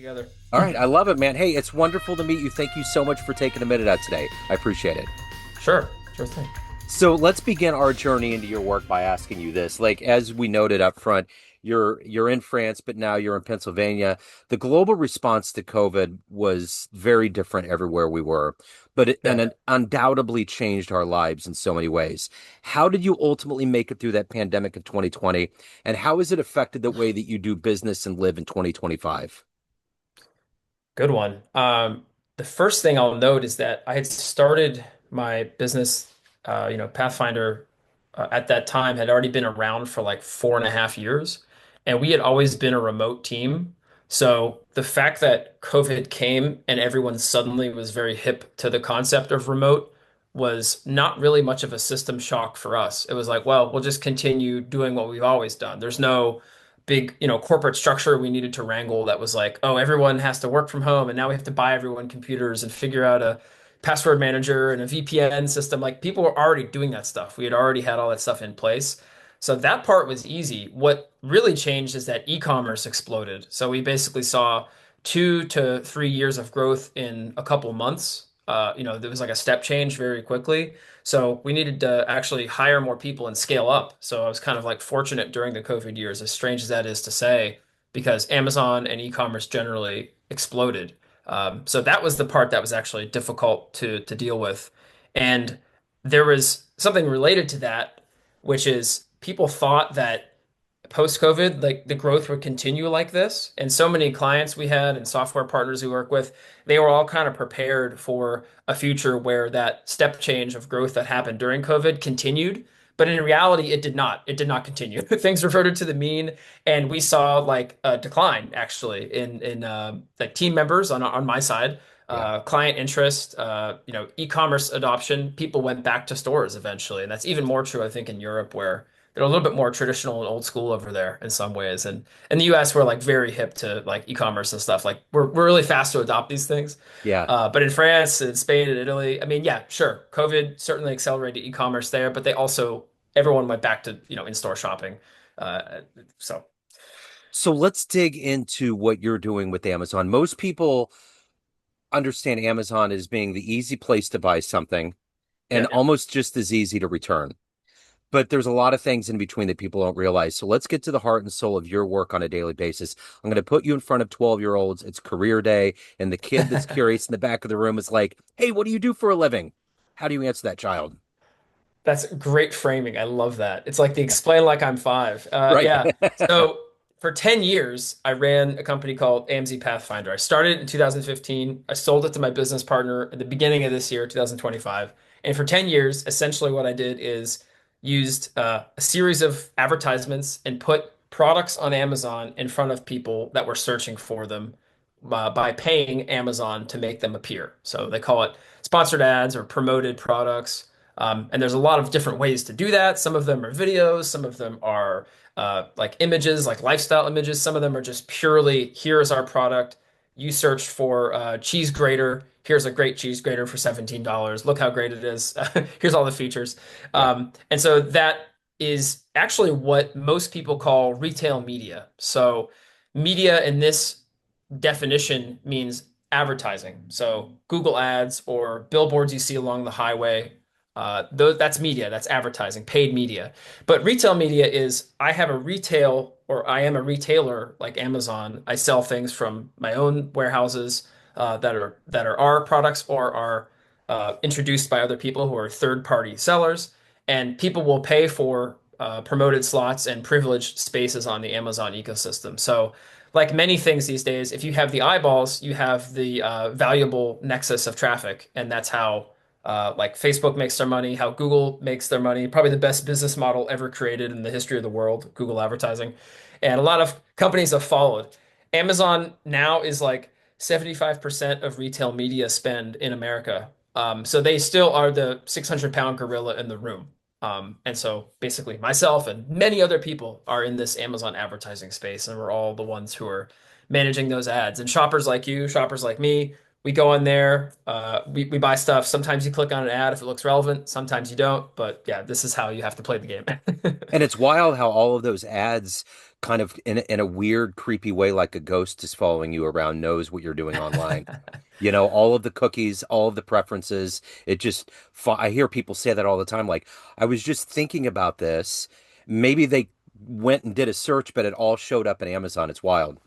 together. All right, I love it, man. Hey, it's wonderful to meet you. Thank you so much for taking a minute out today. I appreciate it. Sure thing. So let's begin our journey into your work by asking you this. Like as we noted up front, you're in France, but now you're in Pennsylvania. The global response to COVID was very different everywhere we were, but Yeah. it undoubtedly changed our lives in so many ways. How did you ultimately make it through that pandemic in 2020, and how has it affected the way that you do business and live in 2025? Good one. The first thing I'll note is that I had started my business, Pathfinder, at that time had already been around for like 4.5 years, and we had always been a remote team. So the fact that COVID came and everyone suddenly was very hip to the concept of remote was not really much of a system shock for us. It was like, well, we'll just continue doing what we've always done. There's no big, corporate structure we needed to wrangle that was like, oh, everyone has to work from home and now we have to buy everyone computers and figure out a password manager and a VPN system. Like people were already doing that stuff. We had already had all that stuff in place. So that part was easy. What really changed is that e-commerce exploded. So we basically saw 2 to 3 years of growth in a couple months. There was like a step change very quickly. So we needed to actually hire more people and scale up. So I was kind of like fortunate during the COVID years, as strange as that is to say, because Amazon and e-commerce generally exploded. So that was the part that was actually difficult to deal with. And there was something related to that, which is people thought that post-COVID, like the growth would continue like this. And so many clients we had and software partners we work with, they were all kind of prepared for a future where that step change of growth that happened during COVID continued. But in reality, it did not. It did not continue. Things reverted to the mean, and we saw like a decline actually in like team members on my side, Yeah. client interest, e-commerce adoption. People went back to stores eventually, and that's even more true, I think, in Europe where they're a little bit more traditional and old school over there in some ways. And in the US, we're like very hip to like e-commerce and stuff. Like we're really fast to adopt these things. Yeah. But in France and Spain and Italy, I mean, yeah, sure. COVID certainly accelerated e-commerce there, but they also everyone went back to, in-store shopping. So So let's dig into what you're doing with Amazon. Most people understand Amazon as being the easy place to buy something and yeah. almost just as easy to return. But there's a lot of things in between that people don't realize. So let's get to the heart and soul of your work on a daily basis. I'm going to put you in front of 12-year-olds. It's career day. And the kid that's curious in the back of the room is like, hey, what do you do for a living? How do you answer that child? That's great framing. I love that. It's like the explain like I'm five. Right. Yeah. So for 10 years, I ran a company called AMZ Pathfinder. I started in 2015. I sold it to my business partner at the beginning of this year, 2025. And for 10 years, essentially what I did is used a series of advertisements and put products on Amazon in front of people that were searching for them by paying Amazon to make them appear. So they call it sponsored ads or promoted products. And there's a lot of different ways to do that. Some of them are videos, some of them are like images, like lifestyle images. Some of them are just purely, here's our product. You searched for cheese grater. Here's a great cheese grater for $17. Look how great it is. Here's all the features. Yeah. And so that is actually what most people call retail media. So media in this definition means advertising. So Google ads or billboards you see along the highway, that's media, that's advertising, paid media. But retail media is I have a retail or I am a retailer like Amazon. I sell things from my own warehouses that are our products or are introduced by other people who are third-party sellers, and people will pay for promoted slots and privileged spaces on the Amazon ecosystem. So like many things these days, if you have the eyeballs, you have the valuable nexus of traffic, and that's how like Facebook makes their money, how Google makes their money. Probably the best business model ever created in the history of the world, Google advertising, and a lot of companies have followed. Amazon now is like 75% of retail media spend in America. So they still are the 600-pound gorilla in the room. And so basically myself and many other people are in this Amazon advertising space, and we're all the ones who are managing those ads. And shoppers like you, shoppers like me, we go in there, we buy stuff. Sometimes you click on an ad if it looks relevant. Sometimes you don't. But yeah, this is how you have to play the game. And it's wild how all of those ads kind of in a weird, creepy way, like a ghost is following you around, knows what you're doing online. You know, all of the cookies, all of the preferences. It just, I hear people say that all the time. Like, I was just thinking about this. Maybe they went and did a search, but it all showed up in Amazon. It's wild.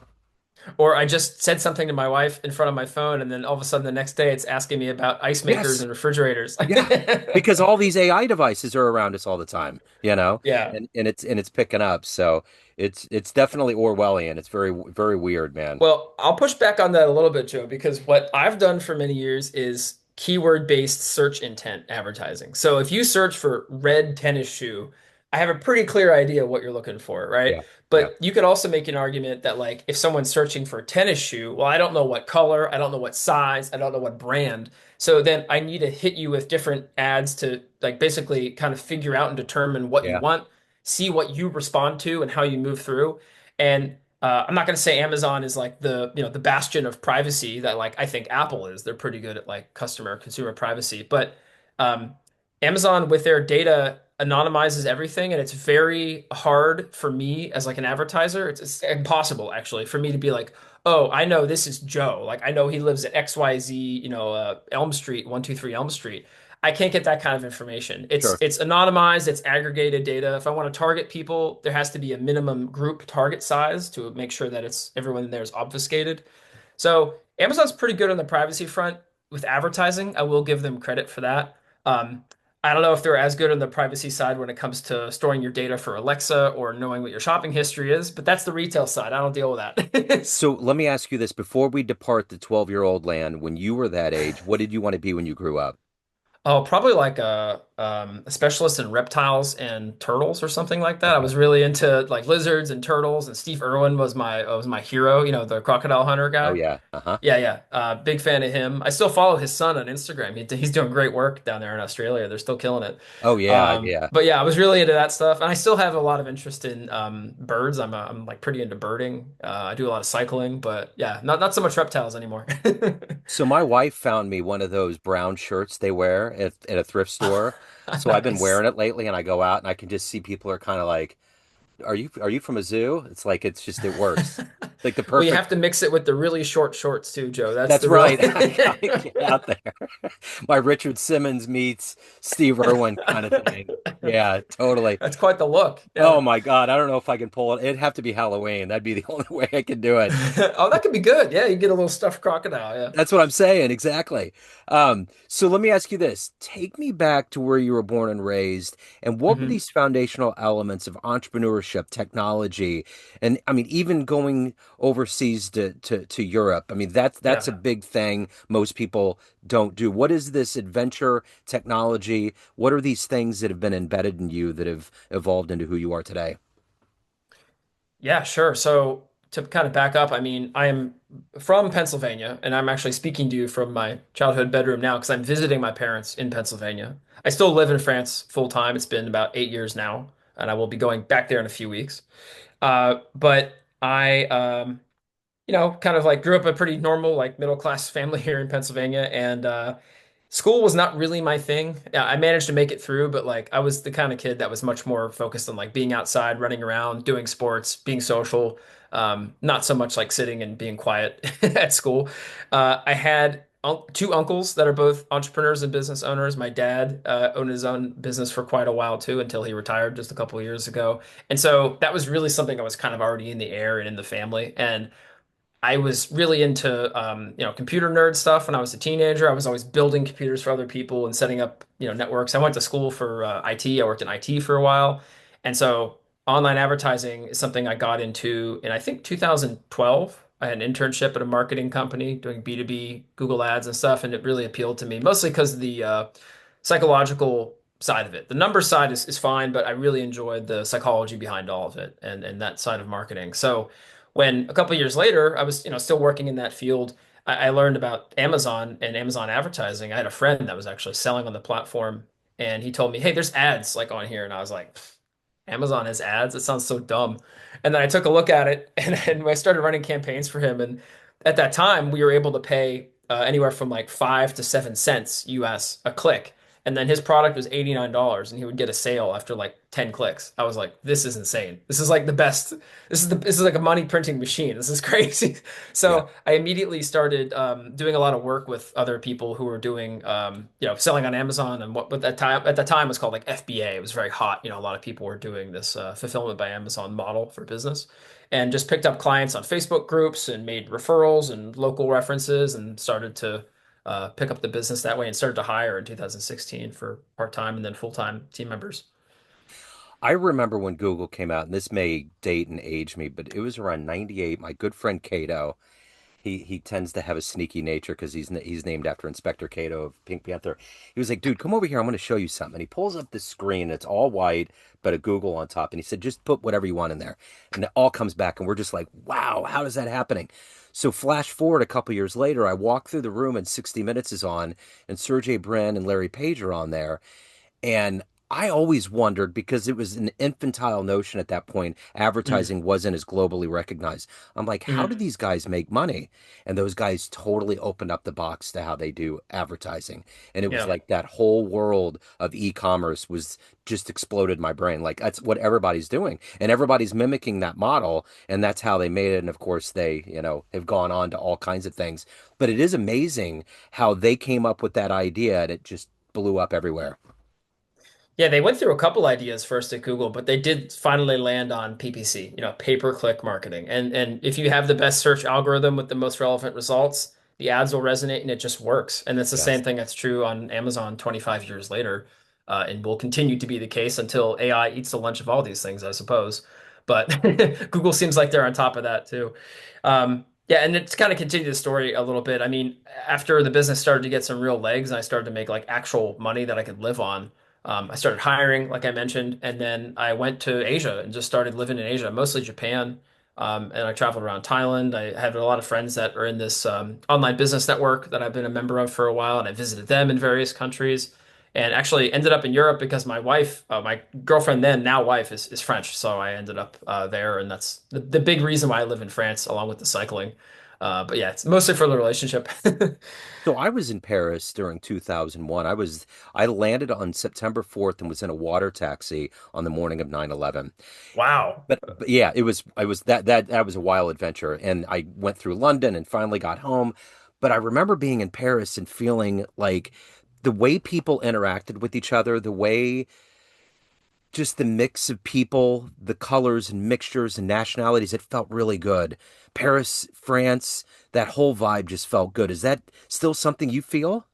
Or I just said something to my wife in front of my phone, and then all of a sudden the next day it's asking me about ice makers Yes. and refrigerators. Yeah. Because all these AI devices are around us all the time, you know, Yeah. and it's picking up. So it's definitely Orwellian. It's very, very weird, man. Well, I'll push back on that a little bit, Joe, because what I've done for many years is keyword-based search intent advertising. So if you search for red tennis shoe, I have a pretty clear idea what you're looking for, right? Yeah. Yeah. But you could also make an argument that like if someone's searching for a tennis shoe, well, I don't know what color, I don't know what size, I don't know what brand. So then I need to hit you with different ads to like basically kind of figure out and determine what you Yeah. want, see what you respond to and how you move through. And I'm not going to say Amazon is like the bastion of privacy that like I think Apple is. They're pretty good at like customer consumer privacy, but um, Amazon with their data anonymizes everything, and it's very hard for me as like an advertiser. It's impossible actually for me to be like, oh, I know this is Joe. Like I know he lives at XYZ, Elm Street, 123 Elm Street. I can't get that kind of information. It's Sure. it's anonymized, it's aggregated data. If I want to target people, there has to be a minimum group target size to make sure that it's everyone in there is obfuscated. So Amazon's pretty good on the privacy front with advertising. I will give them credit for that. I don't know if they're as good on the privacy side when it comes to storing your data for Alexa or knowing what your shopping history is, but that's the retail side. I don't deal with that. So let me ask you this before we depart the 12-year-old land, when you were that age, what did you want to be when you grew up? Oh, probably like a specialist in reptiles and turtles or something like that. I Okay. was really into like lizards and turtles, and Steve Irwin was my hero, the crocodile hunter Oh guy. yeah. Uh-huh. Yeah, yeah. Big fan of him. I still follow his son on Instagram. He's doing great work down there in Australia. They're still killing it. Oh yeah, yeah. But yeah, I was really into that stuff, and I still have a lot of interest in birds. I'm like pretty into birding. I do a lot of cycling, but yeah, not so much reptiles anymore. So my wife found me one of those brown shirts they wear at a thrift store. So I've been Nice. wearing it lately and I go out and I can just see people are kind of like, are you from a zoo? It's like it's just it works. Like the Well, you perfect. have to mix it with the really short shorts too, Joe. That's That's the real. right. I gotta get out there. My Richard Simmons meets Steve Irwin kind of thing. Yeah, totally. That's quite the look. Oh Yeah. my God. I don't know if I can pull it. It'd have to be Halloween. That'd be the only way I could do it. Oh, that could be good. Yeah, you get a little stuffed crocodile. Yeah. That's what I'm saying. Exactly. So let me ask you this. Take me back to where you were born and raised, and what were hmm these foundational elements of entrepreneurship, technology, and I mean, even going overseas to Europe. I mean, that's a Yeah. big thing most people don't do. What is this adventure technology? What are these things that have been embedded in you that have evolved into who you are today? Yeah, sure. So to kind of back up, I mean, I am from Pennsylvania, and I'm actually speaking to you from my childhood bedroom now because I'm visiting my parents in Pennsylvania. I still live in France full time. It's been about 8 years now, and I will be going back there in a few weeks. But I, kind of like grew up a pretty normal, like middle class family here in Pennsylvania, and school was not really my thing. Yeah, I managed to make it through, but like I was the kind of kid that was much more focused on like being outside, running around, doing sports, being social. Not so much like sitting and being quiet at school. I had two uncles that are both entrepreneurs and business owners. My dad owned his own business for quite a while too, until he retired just a couple of years ago. And so that was really something that was kind of already in the air and in the family. And I was really into computer nerd stuff when I was a teenager. I was always building computers for other people and setting up networks. I went to school for IT. I worked in IT for a while, and so online advertising is something I got into in I think 2012. I had an internship at a marketing company doing B2B Google ads and stuff, and it really appealed to me mostly because of the psychological side of it. The number side is fine, but I really enjoyed the psychology behind all of it and that side of marketing. So when a couple of years later, I was, still working in that field, I learned about Amazon and Amazon advertising. I had a friend that was actually selling on the platform, and he told me, "Hey, there's ads like on here," and I was like, Amazon has ads? It sounds so dumb. And then I took a look at it and I started running campaigns for him. And at that time, we were able to pay. anywhere from like 5 to 7 cents US a click. And then his product was $89 and he would get a sale after like 10 clicks. I was like, this is insane. This is like the best. This is like a money printing machine. This is crazy. Yeah. So I immediately started doing a lot of work with other people who were doing selling on Amazon and what at that time was called like FBA. It was very hot. A lot of people were doing this fulfillment by Amazon model for business and just picked up clients on Facebook groups and made referrals and local references and started to pick up the business that way and started to hire in 2016 for part-time and then full-time team members. I remember when Google came out, and this may date and age me, but it was around 98. My good friend Cato, he tends to have a sneaky nature because he's named after Inspector Cato of Pink Panther. He was like, "Dude, come over here. I'm going to show you something." And he pulls up this screen. It's all white, but a Google on top. And he said, "Just put whatever you want in there," and it all comes back. And we're just like, "Wow, how is that happening?" So flash forward a couple years later, I walk through the room and 60 Minutes is on, and Sergey Brin and Larry Page are on there, and I always wondered because it was an infantile notion at that point. Mm, Advertising wasn't as globally recognized. I'm like, how do mm, these guys make money? And those guys totally opened up the box to how they do advertising. And it was yeah. like that whole world of e-commerce was just exploded my brain. Like that's what everybody's doing. And everybody's mimicking that model. And that's how they made it. And of course, they, have gone on to all kinds of things. But it is amazing how they came up with that idea and it just blew up everywhere. Yeah, they went through a couple ideas first at Google, but they did finally land on PPC, pay-per-click marketing. And if you have the best search algorithm with the most relevant results, the ads will resonate and it just works. And it's the Yes. same thing that's true on Amazon 25 years later, and will continue to be the case until AI eats the lunch of all these things, I suppose. But Google seems like they're on top of that too. Yeah, and it's kind of continued the story a little bit. I mean, after the business started to get some real legs and I started to make like actual money that I could live on. I started hiring, like I mentioned, and then I went to Asia and just started living in Asia, mostly Japan. And I traveled around Thailand. I have a lot of friends that are in this online business network that I've been a member of for a while, and I visited them in various countries. And actually ended up in Europe because my wife, my girlfriend then, now wife, is French. So I ended up there, and that's the big reason why I live in France, along with the cycling. But yeah, it's mostly for the relationship. So I was in Paris during 2001. I landed on September 4th and was in a water taxi on the morning of 9/11. Wow. But yeah, it was that was a wild adventure and I went through London and finally got home. But I remember being in Paris and feeling like the way people interacted with each other, the way just the mix of people, the colors and mixtures and nationalities, it felt really good. Paris, France, that whole vibe just felt good. Is that still something you feel?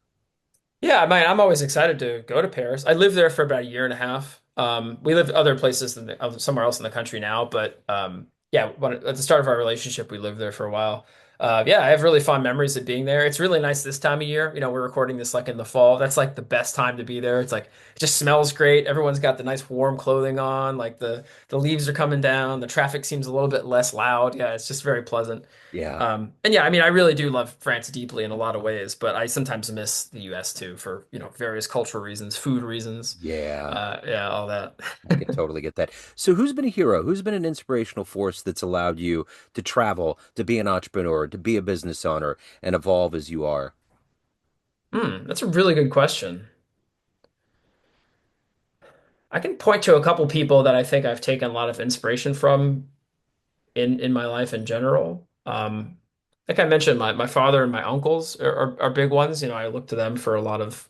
Yeah, I mean, I'm always excited to go to Paris. I lived there for about a year and a half. We lived other places than somewhere else in the country now, but yeah, at the start of our relationship, we lived there for a while. Yeah, I have really fond memories of being there. It's really nice this time of year. We're recording this like in the fall. That's like the best time to be there. It's like it just smells great. Everyone's got the nice warm clothing on. Like the leaves are coming down. The traffic seems a little bit less loud. Yeah, it's just very pleasant. Yeah. And yeah, I mean, I really do love France deeply in a lot of ways, but I sometimes miss the US too for, various cultural reasons, food reasons, Yeah. yeah, all that. I can totally get that. So, who's been a hero? Who's been an inspirational force that's allowed you to travel, to be an entrepreneur, to be a business owner, and evolve as you are? That's a really good question. I can point to a couple people that I think I've taken a lot of inspiration from in my life in general. Like I mentioned, my father and my uncles are big ones. I look to them for a lot of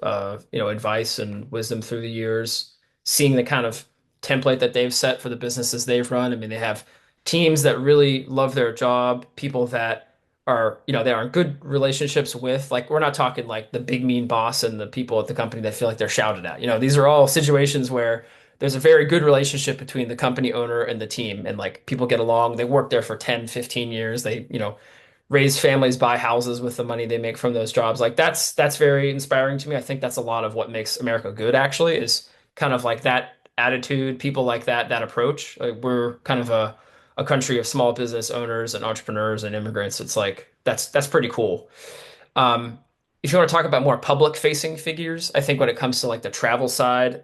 advice and wisdom through the years, seeing the kind of template that they've set for the businesses they've run. I mean, they have teams that really love their job, people that they are in good relationships with. Like we're not talking like the big mean boss and the people at the company that feel like they're shouted at. These are all situations where there's a very good relationship between the company owner and the team and like people get along. They work there for 10, 15 years. They, raise families, buy houses with the money they make from those jobs. Like that's very inspiring to me. I think that's a lot of what makes America good actually is kind of like that attitude, people like that approach. Like we're kind of a country of small business owners and entrepreneurs and immigrants. It's like that's pretty cool. Um, if you want to talk about more public facing figures, I think when it comes to like the travel side,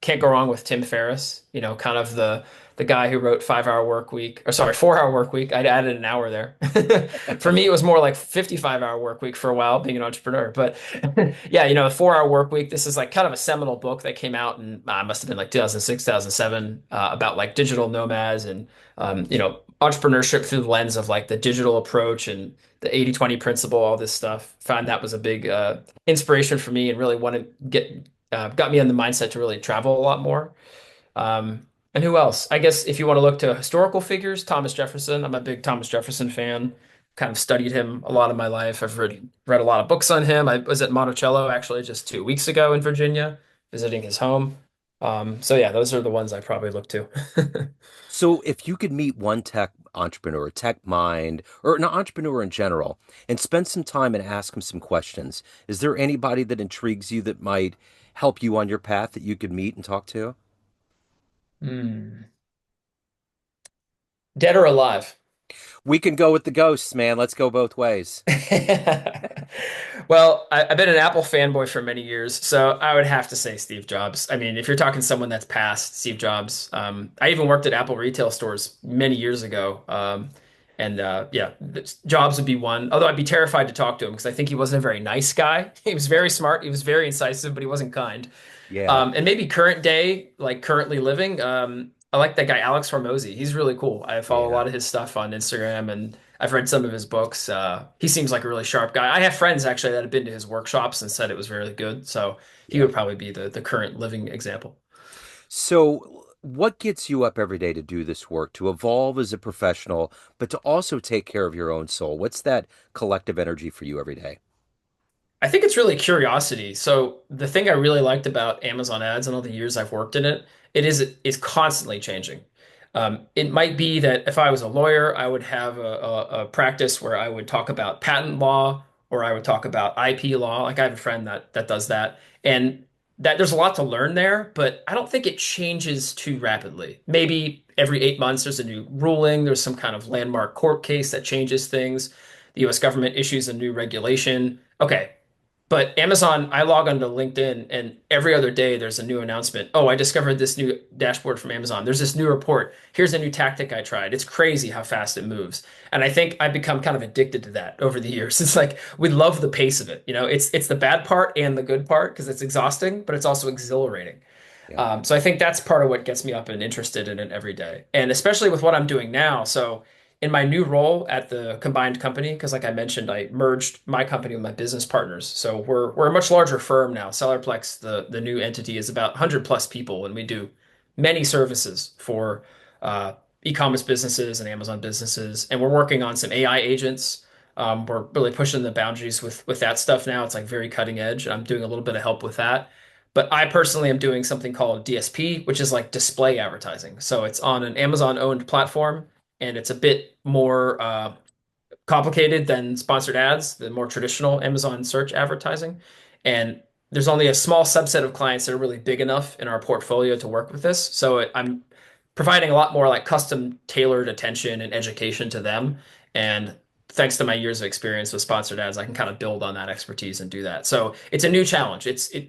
can't go wrong with Tim Ferriss, kind of the guy who wrote 5 Hour Work Week, or sorry, 4 Hour Work Week. I'd added an hour there. For me, it was more like 55 hour work week for a while, being an entrepreneur. But yeah, the 4 Hour Work Week. This is like kind of a seminal book that came out in must have been like 2006, 2007, about like digital nomads and entrepreneurship through the lens of like the digital approach and the 80/20 principle, all this stuff. Found that was a big inspiration for me and really wanted to got me in the mindset to really travel a lot more. Um, and who else? I guess if you want to look to historical figures, Thomas Jefferson. I'm a big Thomas Jefferson fan. Kind of studied him a lot of my life. I've read a lot of books on him. I was at Monticello actually just 2 weeks ago in Virginia, visiting his home. So yeah, those are the ones I probably look to. So if you could meet one tech entrepreneur, tech mind, or an entrepreneur in general, and spend some time and ask him some questions, is there anybody that intrigues you that might help you on your path that you could meet and talk to? Hmm. Dead or alive? We can go with the ghosts, man. Let's go both ways. Well, I've been an Apple fanboy for many years, so I would have to say Steve Jobs. I mean, if you're talking someone that's past Steve Jobs, I even worked at Apple retail stores many years ago. And yeah, Jobs would be one. Although I'd be terrified to talk to him because I think he wasn't a very nice guy. He was very smart, he was very incisive, but he wasn't kind. Yeah, And maybe current day, like currently living. I like that guy Alex Hormozy. He's really cool. I follow a yeah, lot of his stuff on Instagram, and I've read some of his books. He seems like a really sharp guy. I have friends actually that have been to his workshops and said it was really good. So he yeah. would probably be the current living example. So, what gets you up every day to do this work, to evolve as a professional, but to also take care of your own soul? What's that collective energy for you every day? I think it's really curiosity. So the thing I really liked about Amazon ads and all the years I've worked in it, it is constantly changing. It might be that if I was a lawyer, I would have a practice where I would talk about patent law or I would talk about IP law. Like I have a friend that does that, and that there's a lot to learn there, but I don't think it changes too rapidly. Maybe every 8 months there's a new ruling, there's some kind of landmark court case that changes things. The U.S. government issues a new regulation. Okay, but Amazon, I log onto LinkedIn and every other day there's a new announcement. Oh, I discovered this new dashboard from Amazon. There's this new report. Here's a new tactic I tried. It's crazy how fast it moves. And I think I've become kind of addicted to that over the years. It's like we love the pace of it. It's the bad part and the good part because it's exhausting, but it's also exhilarating. Yeah. So I think that's part of what gets me up and interested in it every day. And especially with what I'm doing now. So in my new role at the combined company, because like I mentioned, I merged my company with my business partners. So we're a much larger firm now. Sellerplex, the new entity, is about 100 plus people, and we do many services for uh, e-commerce businesses and Amazon businesses. And we're working on some AI agents. We're really pushing the boundaries with that stuff now. It's like very cutting edge. I'm doing a little bit of help with that. But I personally am doing something called DSP, which is like display advertising. So it's on an Amazon owned platform and it's a bit more complicated than sponsored ads, the more traditional Amazon search advertising. And there's only a small subset of clients that are really big enough in our portfolio to work with this. So I'm providing a lot more like custom tailored attention and education to them. And thanks to my years of experience with sponsored ads, I can kind of build on that expertise and do that. So it's a new challenge.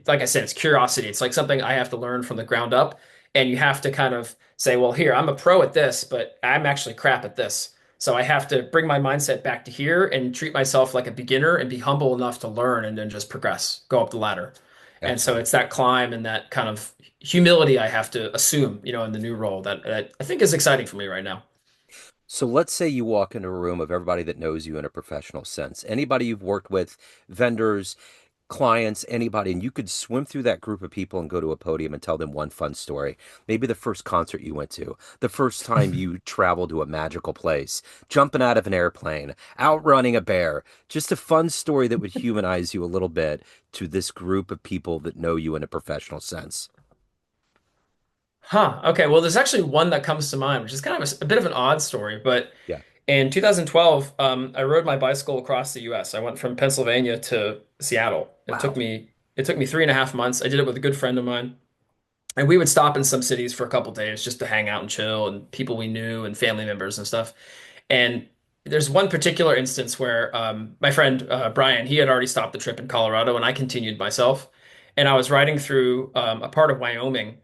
Like I said, it's curiosity. It's like something I have to learn from the ground up. And you have to kind of say, well, here, I'm a pro at this, but I'm actually crap at this. So I have to bring my mindset back to here and treat myself like a beginner and be humble enough to learn and then just progress, go up the ladder. And so Excellent. it's that climb and that kind of humility I have to assume, in the new role that I think is exciting for me right now. So let's say you walk into a room of everybody that knows you in a professional sense, anybody you've worked with, vendors, clients, anybody, and you could swim through that group of people and go to a podium and tell them one fun story. Maybe the first concert you went to, the first time you traveled to a magical place, jumping out of an airplane, outrunning a bear, just a fun story that would humanize you a little bit to this group of people that know you in a professional sense. Huh. Okay. Well, there's actually one that comes to mind, which is kind of a bit of an odd story. But Yeah. in 2012, I rode my bicycle across the U.S. I went from Pennsylvania to Seattle. Wow. It took me 3.5 months. I did it with a good friend of mine. And we would stop in some cities for a couple days just to hang out and chill and people we knew and family members and stuff. And there's one particular instance where my friend Brian, he had already stopped the trip in Colorado and I continued myself. And I was riding through a part of Wyoming,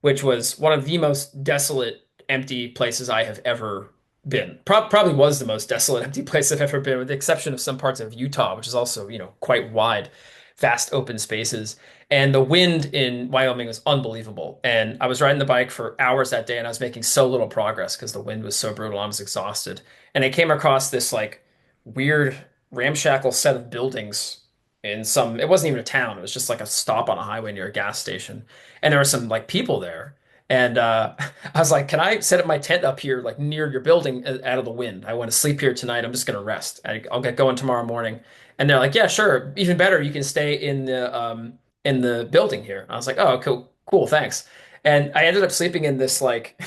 which was one of the most desolate. empty places I have ever been. Probably was the most desolate, empty place I've ever been, with the exception of some parts of Utah, which is also, quite wide, vast open spaces. And the wind in Wyoming was unbelievable. And I was riding the bike for hours that day, and I was making so little progress because the wind was so brutal. I was exhausted. And I came across this like weird ramshackle set of buildings in some, it wasn't even a town. It was just like a stop on a highway near a gas station. And there were some like people there. And I was like, can I set up my tent up here, like near your building out of the wind? I want to sleep here tonight. I'm just going to rest. I'll get going tomorrow morning. And they're like, yeah, sure. Even better, you can stay in the building here. I was like, oh, cool, cool, thanks. And I ended up sleeping in this like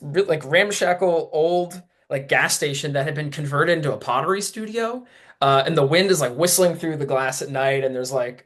like ramshackle old like gas station that had been converted into a pottery studio. And the wind is like whistling through the glass at night, and there's like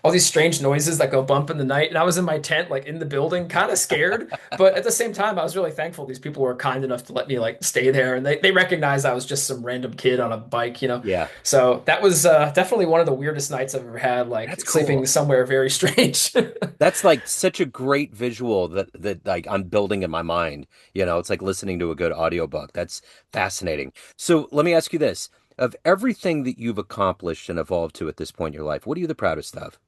all these strange noises that go bump in the night. And I was in my tent, like in the building, kind of scared, but at the same time, I was really thankful these people were kind enough to let me like stay there, and they recognized I was just some random kid on a bike. Yeah, So that was definitely one of the weirdest nights I've ever had, that's like sleeping cool. somewhere very strange. That's like such a great visual that like I'm building in my mind. It's like listening to a good audiobook. That's fascinating. So let me ask you this. Of everything that you've accomplished and evolved to at this point in your life, what are you the proudest of?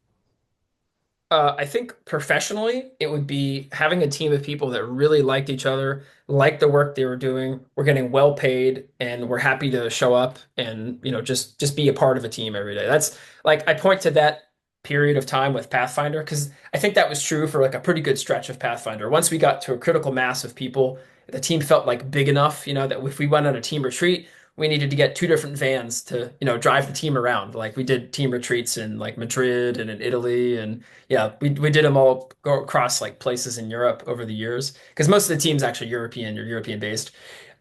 I think professionally, it would be having a team of people that really liked each other, liked the work they were doing, were getting well paid, and were happy to show up and, just be a part of a team every day. That's like I point to that period of time with Pathfinder because I think that was true for like a pretty good stretch of Pathfinder. Once we got to a critical mass of people, the team felt like big enough, that if we went on a team retreat, we needed to get two different vans to, drive the team around. Like we did team retreats in like Madrid and in Italy, and yeah, we did them all go across like places in Europe over the years because most of the team's actually European or European based.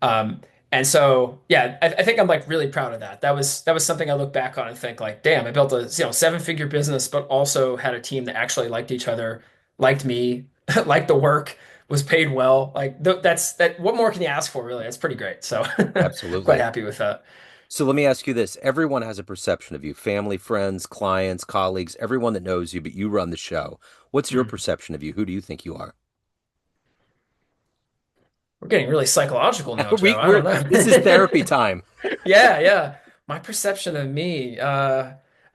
And so yeah, I think I'm like really proud of that. That was something I look back on and think like, damn, I built a seven-figure business, but also had a team that actually liked each other, liked me, liked the work, was paid well. Like that's that. What more can you ask for, really? It's pretty great. So quite Absolutely. happy with that. So let me ask you this. Everyone has a perception of you, family, friends, clients, colleagues, everyone that knows you, but you run the show. What's your Mm. perception of you? Who do you think you are? We're getting really psychological now, Joe. We, I we're don't this is know. therapy time. Yeah, yeah. My perception of me,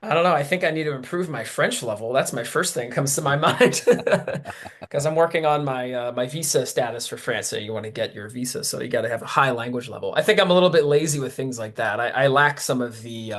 I don't know. I think I need to improve my French level. That's my first thing that comes to my mind. Because I'm working on my visa status for France. So you want to get your visa, so you got to have a high language level. I think I'm a little bit lazy with things like that. I lack some of the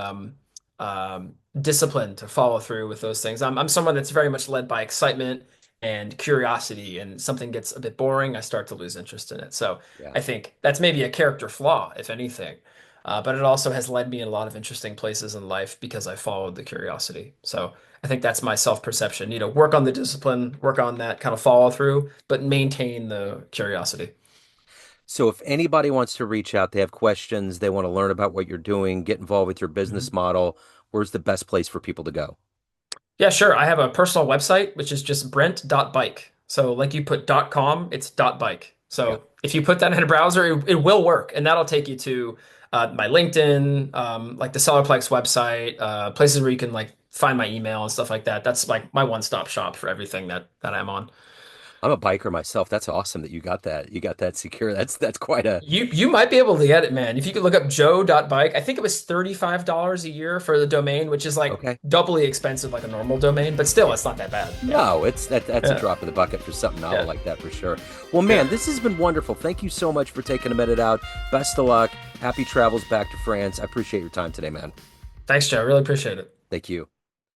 discipline to follow through with those things. I'm someone that's very much led by excitement and curiosity, and something gets a bit boring, I start to lose interest in it. So Yeah. I think that's maybe a character flaw, if anything. But it also has led me in a lot of interesting places in life because I followed the curiosity. So I think that's my self-perception. Work on the discipline, work on that kind of follow through, but maintain the curiosity. So if anybody wants to reach out, they have questions, they want to learn about what you're doing, get involved with your business Mhm. model, where's the best place for people to go? Yeah, sure. I have a personal website, which is just brent.bike. So like you put .com, it's .bike. Yeah. So if you put that in a browser, it will work. And that'll take you to my LinkedIn, like the Sellerplex website, places where you can like find my email and stuff like that. That's like my one-stop shop for everything that I'm on. I'm a biker myself. That's awesome that you got that. You got that secure. That's quite a You might be able to get it, man. If you could look up joe.bike, I think it was $35 a year for the domain, which is like okay. doubly expensive like a normal domain, but still it's not that bad. Yeah. No, that's a Yeah. drop in the bucket for something novel Yeah. like that for sure. Well, Yeah. man, this has been wonderful. Thank you so much for taking a minute out. Best of luck. Happy travels back to France. I appreciate your time today, man. Thanks, Joe. Really appreciate it. Thank you.